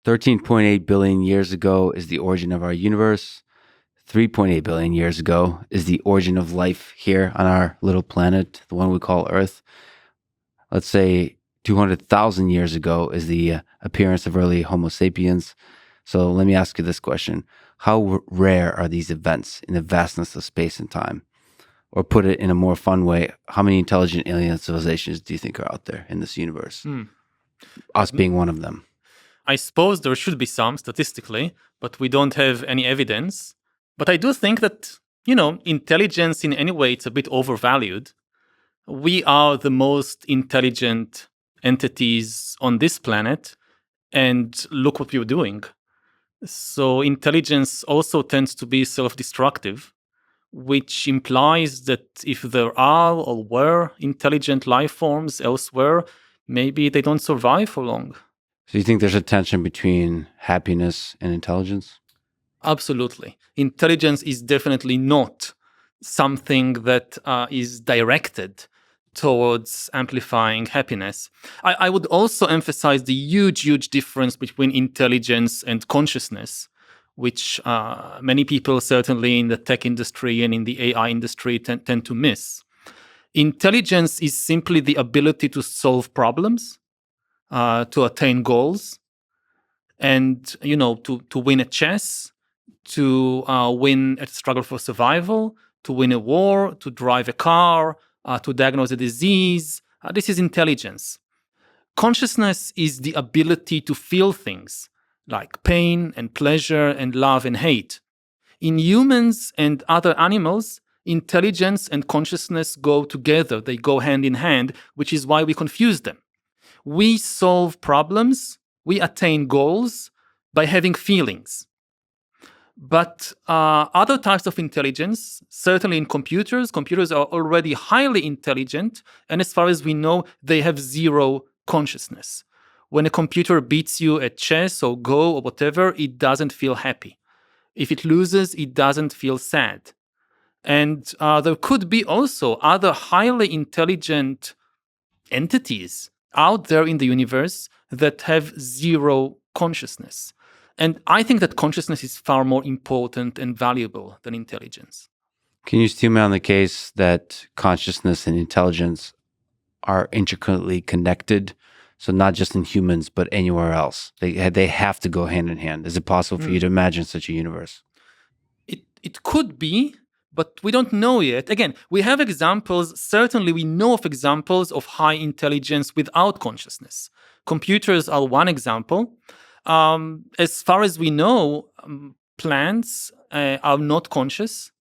13.8 billion years ago is the origin of our universe. 3.8 billion years ago is the origin of life here on our little planet, the one we call Earth. Let's say 200,000 years ago is the appearance of early Homo sapiens. So let me ask you this question. How rare are these events in the vastness of space and time? Or put it in a more fun way, how many intelligent alien civilizations do you think are out there in this universe? Us being one of them. I suppose there should be some statistically, but we don't have any evidence. But I do think that, intelligence in any way, it's a bit overvalued. We are the most intelligent entities on this planet, and look what we're doing. So intelligence also tends to be self-destructive, which implies that if there are or were intelligent life forms elsewhere, maybe they don't survive for long. So you think there's a tension between happiness and intelligence? Absolutely. Intelligence is definitely not something that is directed towards amplifying happiness. I would also emphasize the huge difference between intelligence and consciousness, which many people, certainly in the tech industry and in the AI industry, tend to miss. Intelligence is simply the ability to solve problems, to attain goals, and to win a chess, to win a struggle for survival, to win a war, to drive a car, to diagnose a disease. This is intelligence. Consciousness is the ability to feel things like pain and pleasure and love and hate. In humans and other animals, intelligence and consciousness go together. They go hand in hand, which is why we confuse them. We solve problems, we attain goals by having feelings. But other types of intelligence, certainly in computers are already highly intelligent, and as far as we know, they have zero consciousness. When a computer beats you at chess or Go or whatever, it doesn't feel happy. If it loses, it doesn't feel sad. And there could be also other highly intelligent entities out there in the universe that have zero consciousness. And I think that consciousness is far more important and valuable than intelligence. Can you steel me on the case that consciousness and intelligence are intricately connected? So not just in humans, but anywhere else. They have to go hand in hand. Is it possible for you to imagine such a universe? It could be, but we don't know yet. Again, we have examples. Certainly, we know of examples of high intelligence without consciousness. Computers are one example. As far as we know, plants are not conscious,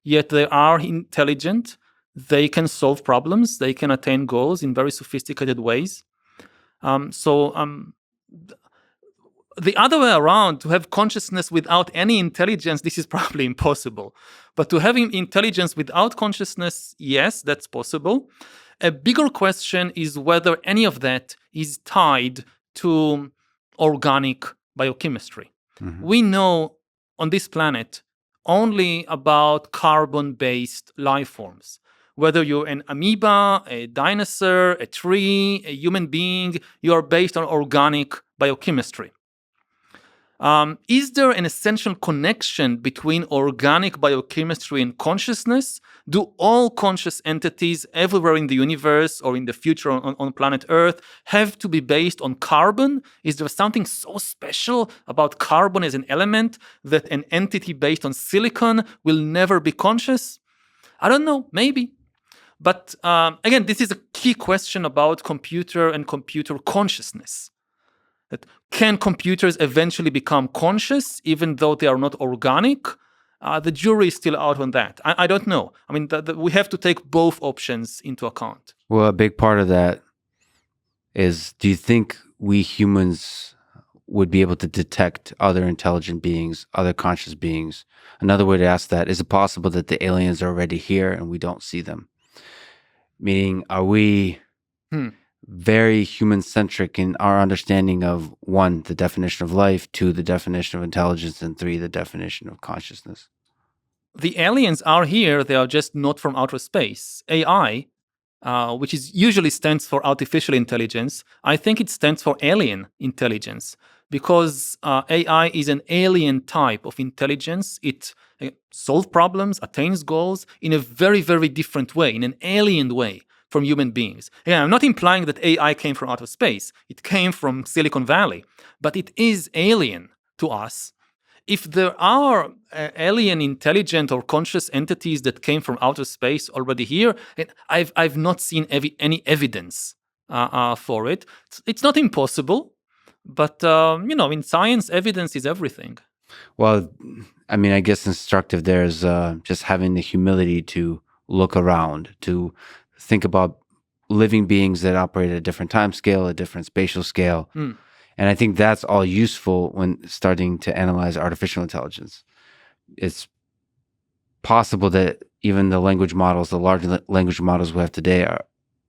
yet they are intelligent. They can solve problems. They can attain goals in very sophisticated ways. The other way around, to have consciousness without any intelligence, this is probably impossible. But to have intelligence without consciousness, yes, that's possible. A bigger question is whether any of that is tied to organic biochemistry. Mm-hmm. We know on this planet only about carbon-based life forms. Whether you're an amoeba, a dinosaur, a tree, a human being, you are based on organic biochemistry. Is there an essential connection between organic biochemistry and consciousness? Do all conscious entities everywhere in the universe or in the future on planet Earth have to be based on carbon? Is there something so special about carbon as an element that an entity based on silicon will never be conscious? I don't know, maybe. But again, this is a key question about computer and computer consciousness. That can computers eventually become conscious even though they are not organic? The jury is still out on that. I don't know. I mean, we have to take both options into account. Well, a big part of that is, do you think we humans would be able to detect other intelligent beings, other conscious beings? Another way to ask that, is it possible that the aliens are already here and we don't see them? Meaning, are we very human-centric in our understanding of, one, the definition of life, two, the definition of intelligence, and three, the definition of consciousness? The aliens are here. They are just not from outer space. AI which is usually stands for artificial intelligence, I think it stands for alien intelligence, because AI is an alien type of intelligence. It solves problems, attains goals in a very, very different way, in an alien way from human beings. Again, I'm not implying that AI came from outer space. It came from Silicon Valley, but it is alien to us. If there are alien intelligent or conscious entities that came from outer space already here, and I've not seen any evidence for it. It's not impossible, but in science, evidence is everything. Well, I mean, I guess instructive there is just having the humility to look around, to think about living beings that operate at a different time scale, a different spatial scale. And I think that's all useful when starting to analyze artificial intelligence. It's possible that even the language models, the large language models we have today, are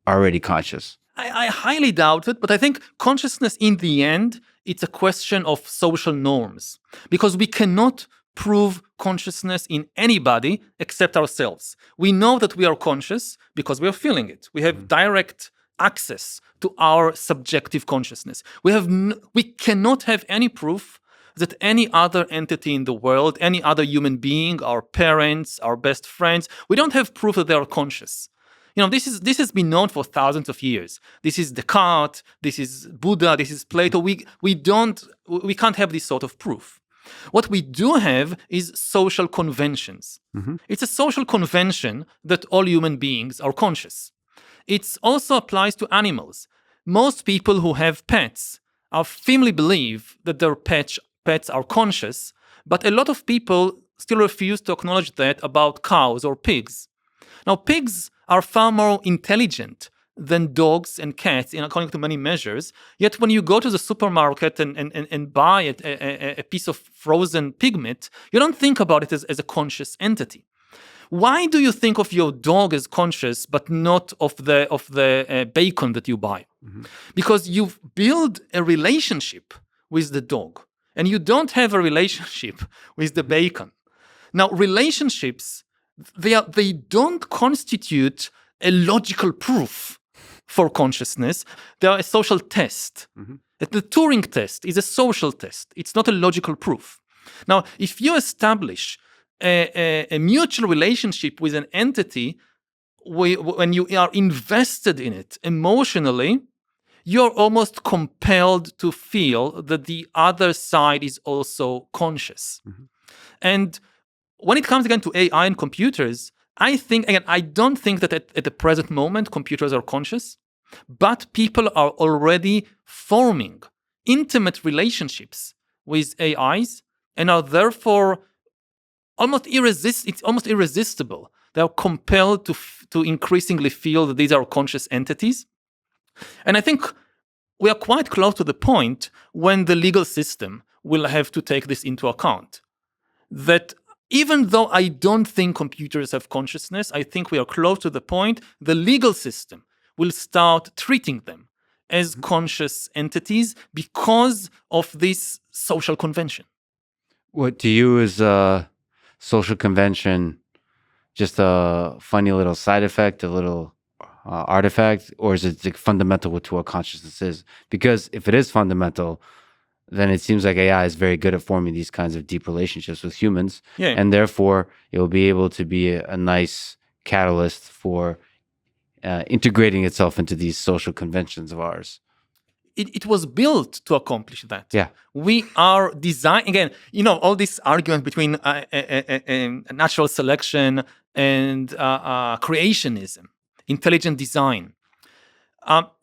already conscious. I highly doubt it, but I think consciousness in the end, it's a question of social norms, because we cannot prove consciousness in anybody except ourselves. We know that we are conscious because we are feeling it. We have direct access to our subjective consciousness. We cannot have any proof that any other entity in the world, any other human being, our parents, our best friends, we don't have proof that they are conscious. This has been known for thousands of years. This is Descartes, this is Buddha, this is Plato. We can't have this sort of proof. What we do have is social conventions. It's a social convention that all human beings are conscious. It also applies to animals. Most people who have pets firmly believe that their pets are conscious, but a lot of people still refuse to acknowledge that about cows or pigs. Now, pigs are far more intelligent than dogs and cats, according to many measures. Yet when you go to the supermarket and buy a piece of frozen pig meat, you don't think about it as a conscious entity. Why do you think of your dog as conscious, but not of the bacon that you buy? Because you've built a relationship with the dog, and you don't have a relationship with the bacon. Now, relationships, they don't constitute a logical proof for consciousness. They are a social test. The Turing test is a social test. It's not a logical proof. Now, if you establish a mutual relationship with an entity, when you are invested in it emotionally, you're almost compelled to feel that the other side is also conscious. And when it comes again to AI and computers, I don't think that at the present moment computers are conscious, but people are already forming intimate relationships with AIs and are therefore it's almost irresistible. They are compelled to increasingly feel that these are conscious entities. And I think we are quite close to the point when the legal system will have to take this into account. That even though I don't think computers have consciousness, I think we are close to the point the legal system will start treating them as conscious entities because of this social convention. What to you is social convention just a funny little side effect, a little artifact, or is it like fundamental to what consciousness is? Because if it is fundamental, then it seems like AI is very good at forming these kinds of deep relationships with humans, and therefore it will be able to be a nice catalyst for integrating itself into these social conventions of ours. It was built to accomplish that. Yeah. We are designed, again, all this argument between natural selection and creationism, intelligent design.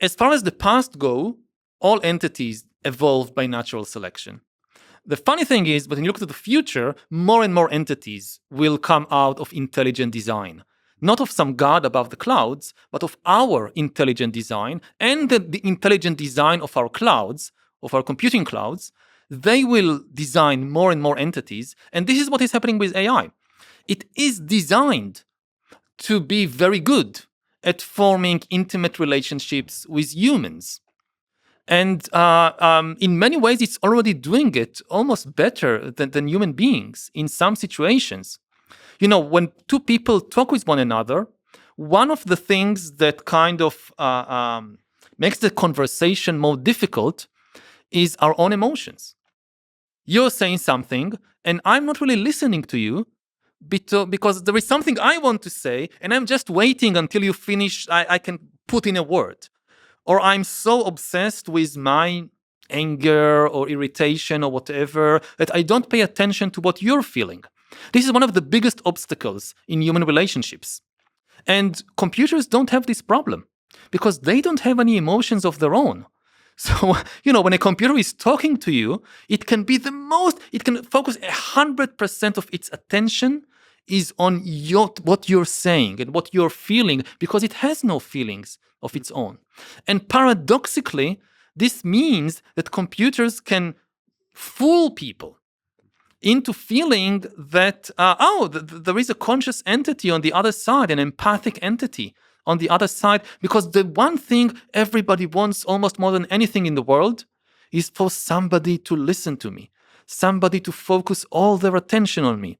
As far as the past go, all entities evolved by natural selection. The funny thing is, when you look to the future, more and more entities will come out of intelligent design. Not of some god above the clouds, but of our intelligent design and the intelligent design of our clouds, of our computing clouds. They will design more and more entities. And this is what is happening with AI. It is designed to be very good at forming intimate relationships with humans. And in many ways, it's already doing it almost better than human beings in some situations. When two people talk with one another, one of the things that kind of makes the conversation more difficult is our own emotions. You're saying something, and I'm not really listening to you because there is something I want to say, and I'm just waiting until you finish. I can put in a word. Or I'm so obsessed with my anger or irritation or whatever that I don't pay attention to what you're feeling. This is one of the biggest obstacles in human relationships. And computers don't have this problem because they don't have any emotions of their own. So, when a computer is talking to you, it can be it can focus 100% of its attention is on what you're saying and what you're feeling because it has no feelings of its own. And paradoxically, this means that computers can fool people into feeling that, there is a conscious entity on the other side, an empathic entity on the other side, because the one thing everybody wants almost more than anything in the world is for somebody to listen to me, somebody to focus all their attention on me.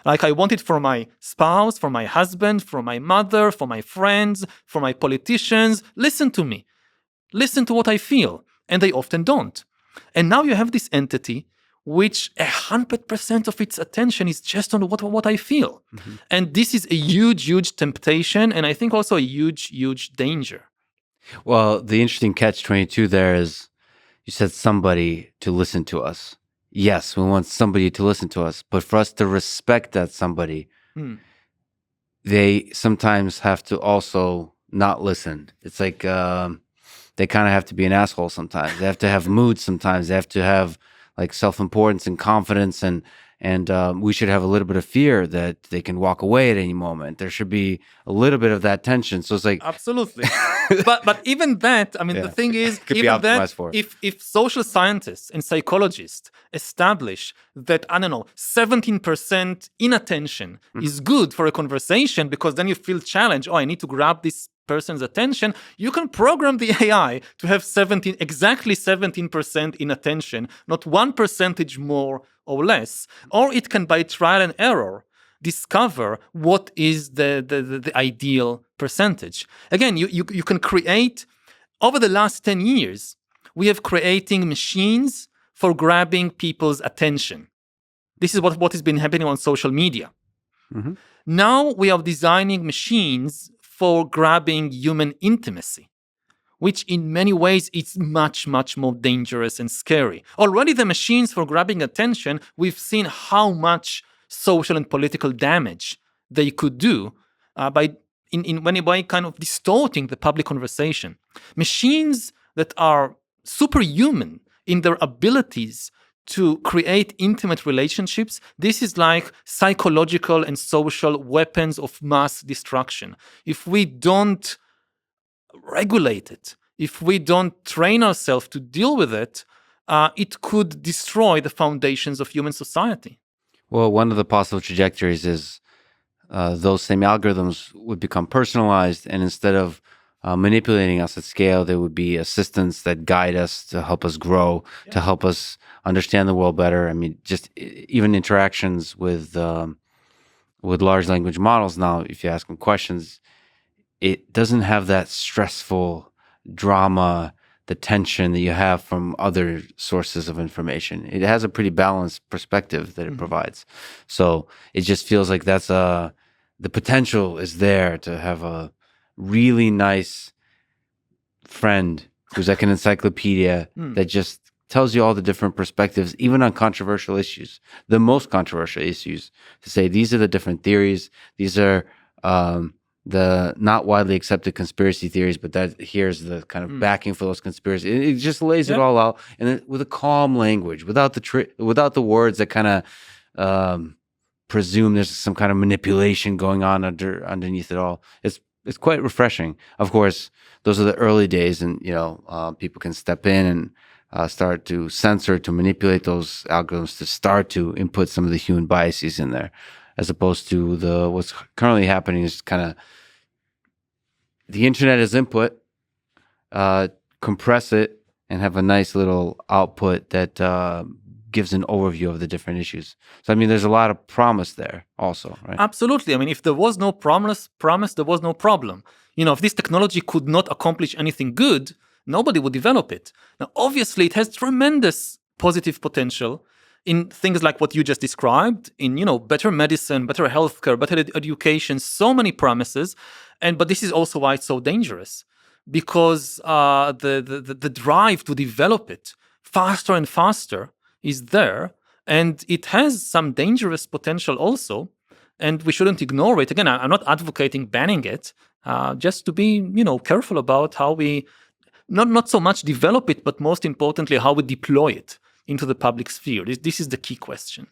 Like I want it for my spouse, for my husband, for my mother, for my friends, for my politicians. Listen to me. Listen to what I feel. And they often don't. And now you have this entity which 100% of its attention is just on what I feel. Mm-hmm. And this is a huge, huge temptation, and I think also a huge, huge danger. Well, the interesting catch-22 there is you said somebody to listen to us. Yes, we want somebody to listen to us, but for us to respect that somebody, they sometimes have to also not listen. It's like they kind of have to be an asshole sometimes. They have to have moods sometimes. They have to have like self-importance and confidence, and we should have a little bit of fear that they can walk away at any moment. There should be a little bit of that tension. So it's like absolutely, but even that, I mean, the thing is, even that, if social scientists and psychologists establish that 17% inattention is good for a conversation because then you feel challenged. Oh, I need to grab this person's attention. You can program the AI to have exactly 17% inattention, not 1% more or less, or it can, by trial and error, discover what is the ideal percentage. Again, you can create, over the last 10 years, we have creating machines for grabbing people's attention. This is what has been happening on social media. Mm-hmm. Now we are designing machines for grabbing human intimacy, which in many ways is much, much more dangerous and scary. Already the machines for grabbing attention, we've seen how much social and political damage they could do by kind of distorting the public conversation. Machines that are superhuman in their abilities to create intimate relationships, this is like psychological and social weapons of mass destruction. If we don't regulate it, if we don't train ourselves to deal with it, it could destroy the foundations of human society. Well, one of the possible trajectories is those same algorithms would become personalized, and instead of manipulating us at scale, there would be assistants that guide us to help us grow, to help us understand the world better. I mean, just even interactions with large language models now, if you ask them questions, it doesn't have that stressful drama, the tension that you have from other sources of information. It has a pretty balanced perspective that it provides. So it just feels like that's the potential is there to have a really nice friend who's like an encyclopedia that just tells you all the different perspectives, even on controversial issues, the most controversial issues, to say these are the different theories, these are the not widely accepted conspiracy theories, but that here's the kind of backing for those conspiracies. It just lays it all out, and then with a calm language, without the words that kind of presume there's some kind of manipulation going on underneath it all. It's quite refreshing. Of course, those are the early days, and people can step in and start to censor, to manipulate those algorithms, to start to input some of the human biases in there, as opposed to what's currently happening is kind of the internet as input, compress it, and have a nice little output that gives an overview of the different issues. So I mean, there's a lot of promise there, also, right? Absolutely. I mean, if there was no promise, there was no problem. If this technology could not accomplish anything good, nobody would develop it. Now, obviously, it has tremendous positive potential in things like what you just described, in better medicine, better healthcare, better education, so many promises. But this is also why it's so dangerous, because the drive to develop it faster and faster is there, and it has some dangerous potential also, and we shouldn't ignore it. Again, I'm not advocating banning it, just to be careful about how we not so much develop it, but most importantly, how we deploy it into the public sphere. This is the key question.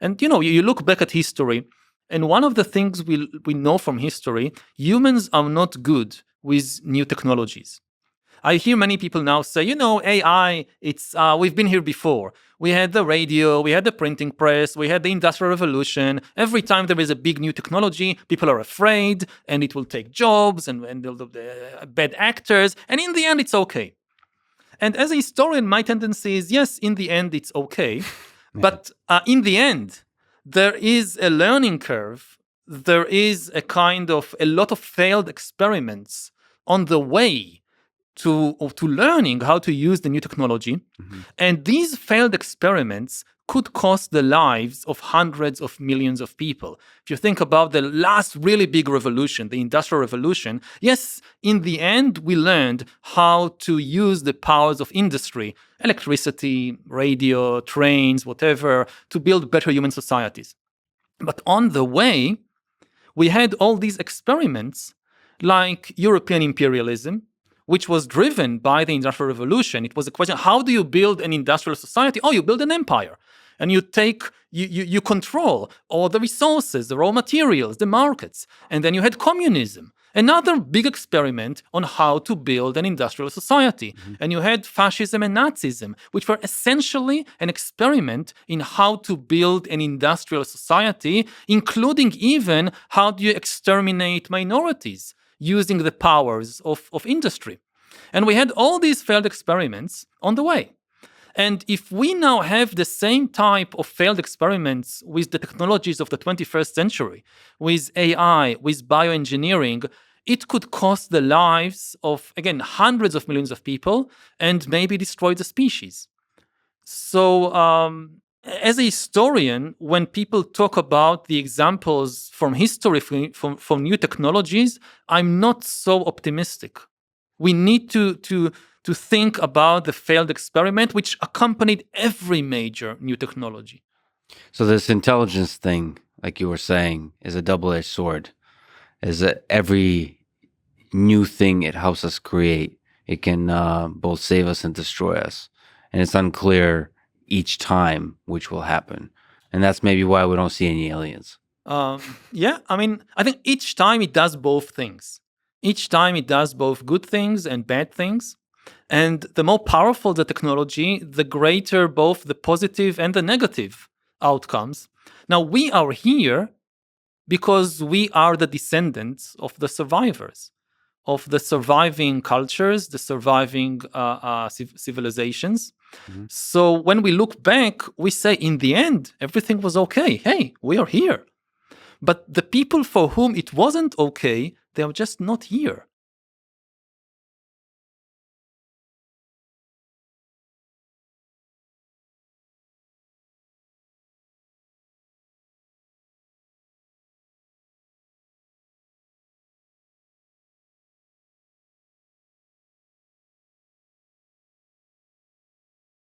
And you look back at history, and one of the things we know from history, humans are not good with new technologies. I hear many people now say, AI, we've been here before. We had the radio, we had the printing press, we had the Industrial Revolution. Every time there is a big new technology, people are afraid, and it will take jobs, and they'll bad actors, and in the end, it's okay. And as a historian, my tendency is, yes, in the end, it's okay. But in the end, there is a learning curve. There is a lot of failed experiments on the way to learning how to use the new technology. Mm-hmm. And these failed experiments could cost the lives of hundreds of millions of people. If you think about the last really big revolution, the Industrial Revolution, yes, in the end, we learned how to use the powers of industry, electricity, radio, trains, whatever, to build better human societies. But on the way, we had all these experiments like European imperialism, which was driven by the Industrial Revolution. It was a question, how do you build an industrial society? Oh, you build an empire. And you control all the resources, the raw materials, the markets. And then you had communism, another big experiment on how to build an industrial society. Mm-hmm. And you had fascism and Nazism, which were essentially an experiment in how to build an industrial society, including even how do you exterminate minorities using the powers of industry. And we had all these failed experiments on the way. And if we now have the same type of failed experiments with the technologies of the 21st century, with AI, with bioengineering, it could cost the lives of, again, hundreds of millions of people and maybe destroy the species. So, as a historian, when people talk about the examples from history, from new technologies, I'm not so optimistic. We need to think about the failed experiment, which accompanied every major new technology. So this intelligence thing, like you were saying, is a double-edged sword. Is that every new thing it helps us create, it can both save us and destroy us. And it's unclear each time which will happen. And that's maybe why we don't see any aliens. Yeah, I mean, I think each time it does both things. Each time it does both good things and bad things. And the more powerful the technology, the greater both the positive and the negative outcomes. Now, we are here because we are the descendants of the survivors, of the surviving cultures, the surviving civilizations. Mm-hmm. So when we look back, we say, in the end, everything was okay. Hey, we are here. But the people for whom it wasn't okay, they are just not here.